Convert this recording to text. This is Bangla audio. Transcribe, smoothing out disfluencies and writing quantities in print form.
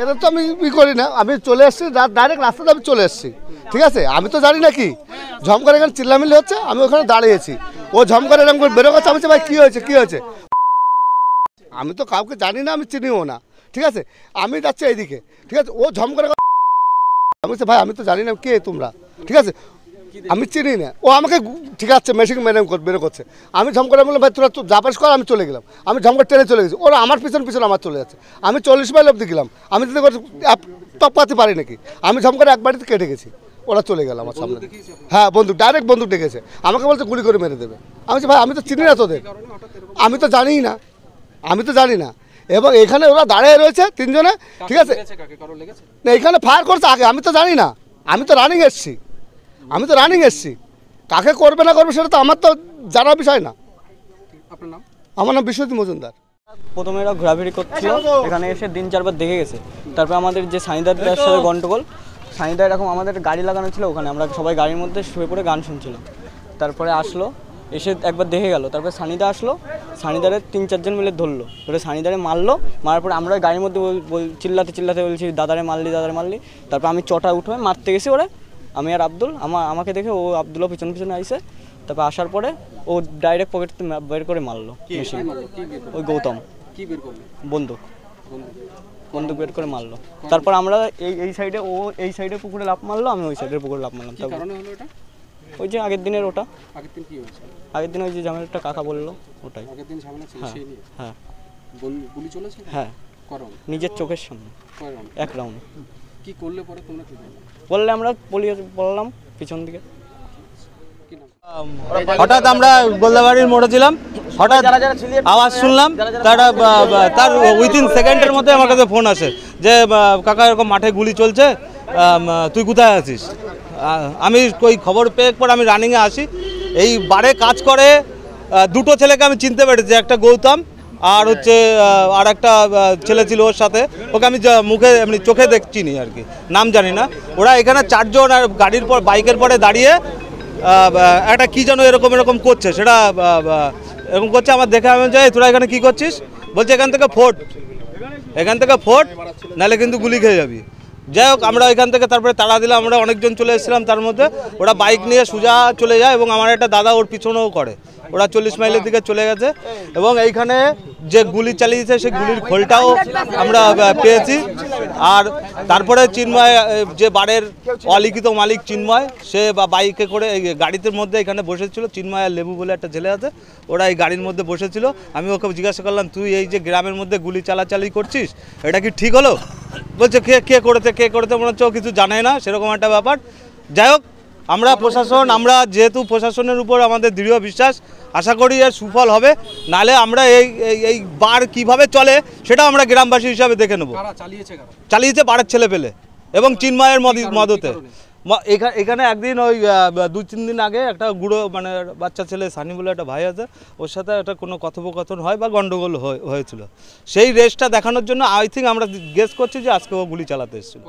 এটা তো আমি করি না, আমি চলে এসেছি ডাইরেক্ট রাস্তাতে আমি চলে এসেছি, ঠিক আছে। আমি তো জানি না কি ঝম করে এখানে চিল্লামিল্লি হচ্ছে, আমি ওখানে দাঁড়িয়েছি, ও ঝম করে এরকম করে বেরো করছে, আমি ভাই কী হয়েছে কী হয়েছে। আমি তো কাউকে জানি না, আমি চিনিও না, ঠিক আছে। আমি যাচ্ছি এইদিকে, ঠিক আছে, ও ঝম করে আমি বলছি ভাই আমি তো জানি না কে তোমরা, ঠিক আছে, আমি চিনি না। ও আমাকে ঠিক আছে মেশিন বেরো করছে, আমি ঝম করে বললাম ভাই তোরা তো যাপাস কর, আমি চলে গেলাম। আমি ঝম করে ট্রেনে চলে গেছি, ওরা আমার পিছন আমার চলে যাচ্ছে। আমি 40 মাইল অবধি গেলাম, আমি যদি টপাতে পারি নাকি, আমি ঝম করে এক বাড়িতে কেটে গেছি, ওরা চলে গেল আমার সামনে। হ্যাঁ বন্দুক, ডাইরেক্ট বন্দুক ডেকেছে, আমাকে বলছে গুলি করে মেরে দেবে। আমি বলছি ভাই আমি তো চিনি না তোদের, আমি তো জানিই না, আমি তো জানি না। এবং এখানে ওরা দাঁড়িয়ে রয়েছে তিনজনে, ঠিক আছে, না এখানে ফায়ার করছে আগে, আমি তো জানি না, আমি তো রানিং এসছি, কাকে করবে না করবে সেটা তো আমার তো জানার বিষয় না। আমার নাম বিশ্বজিৎ মজুমদার। প্রথমে এরা ঘোরাঘুরি করছিল, এখানে এসে 3-4 বার দেখে গেছে। তারপর আমাদের যে সানিদার সাথে গন্ডগোল, সানিদা এরকম আমাদের গাড়ি লাগানো ছিল ওখানে, আমরা সবাই গাড়ির মধ্যে শুয়ে পড়ে গান শুনছিল। তারপরে আসলো, এসে একবার দেখে গেল, তারপরে সানিদা আসলো, সানিদারে 3-4 জন মিলে ধরলো, ধরে সানিদারে মারলো। মারার পরে আমরা গাড়ির মধ্যে চিল্লাতে বলছি দাদারে মারলি। তারপর আমি চটা উঠে মারতে গেছি ওরা, আমি আর আব্দুল, আমাকে দেখে ও আব্দুলও পিছনে আইসে। তারপর আসার পরে ও ডাইরেক্ট পকেট বের করে মারলো মেশিন, ওই গৌতম বন্দুক বের করে মারলো। তারপর আমরা এই সাইডে, ও এই সাইডে পুকুরে লাফ মারলো, আমি ওই সাইডের পুকুরে লাফ মারলাম। ওই যে আগের দিনের ওটা, আগের দিন ওই যে ঝামেলাটা কাকা বললো ওটাই। হ্যাঁ হ্যাঁ, নিজের চোখের সামনে 1 রাউন্ড। কি করলে পরে তোমরা কি বললে আমরা বললাম পিছন দিকে। হঠাৎ আমরা গোলদাবাড়ির মোড়ে ছিলাম, হঠাৎ আওয়াজ শুনলাম, তার উইদিন সেকেন্ডের মধ্যে আমার কাছে ফোন আসে যে কাকা এরকম মাঠে গুলি চলছে, তুই কোথায় আছিস। আমি ওই খবর পেয়ে পর আমি রানিংয়ে আসি। এই বারে কাজ করে 2টো ছেলেকে আমি চিনতে পেরেছি, একটা গৌতম আর হচ্ছে আর একটা ছেলে ছিল ওর সাথে, ওকে আমি মুখে এমনি চোখে চিনি আর কি, নাম জানি না। ওরা এখানে 4 জন আর গাড়ির পর বাইকের পরে দাঁড়িয়ে একটা কী যেন এরকম করছে, সেটা এরকম করছে। আমার দেখে আমি যাই তোরা এখানে কী করছিস, বলছে এখান থেকে ফোট নাহলে কিন্তু গুলি খেয়ে যাবি। যাই হোক আমরা এখান থেকে তারপরে তাড়া দিলাম, আমরা অনেকজন চলে এসেছিলাম, তার মধ্যে ওরা বাইক নিয়ে সোজা চলে যায় এবং আমার একটা দাদা ওর পিছনেও করে, ওরা 40 মাইলের দিকে চলে গেছে। এবং এইখানে যে গুলি চালিয়েছে সেই গুলির খোলটাও আমরা পেয়েছি। আর তারপরে চিন্ময়, যে বাড়ির অলিখিত মালিক চিন্ময়, সে বাইকে করে এই গাড়িতে মধ্যে এখানে বসেছিল, চিন্ময় আর লেবু বলে একটা ছেলে আছে, ওরা এই গাড়ির মধ্যে বসেছিল। আমি ওকে জিজ্ঞাসা করলাম তুই এই যে গ্রামের মধ্যে গুলি চালাচালি করছিস এটা কি ঠিক হলো, বলছে কে করেছে মনে হচ্ছে ও কিছু জানে না, সেরকম একটা ব্যাপার। যাই হোক আমরা যেহেতু প্রশাসনের উপর আমাদের দৃঢ় বিশ্বাস, আশা করি এর সুফল হবে, নালে আমরা এই বার কিভাবে চলে সেটা আমরা গ্রামবাসী হিসাবে দেখে নেব। চালিয়েছে বারের ছেলে পেলে এবং চিন্ময়ের মদতে। এখানে একদিন ওই 2-3 দিন আগে একটা গুঁড়ো মানে বাচ্চা ছেলে সানি বলে একটা ভাই আছে, ওর সাথে একটা কোনো কথোপকথন হয় বা গন্ডগোল হয়েছিল, সেই রেসটা দেখানোর জন্য আই থিঙ্ক আমরা গেস করছি যে আজকে ও গুলি চালাতে এসেছিল।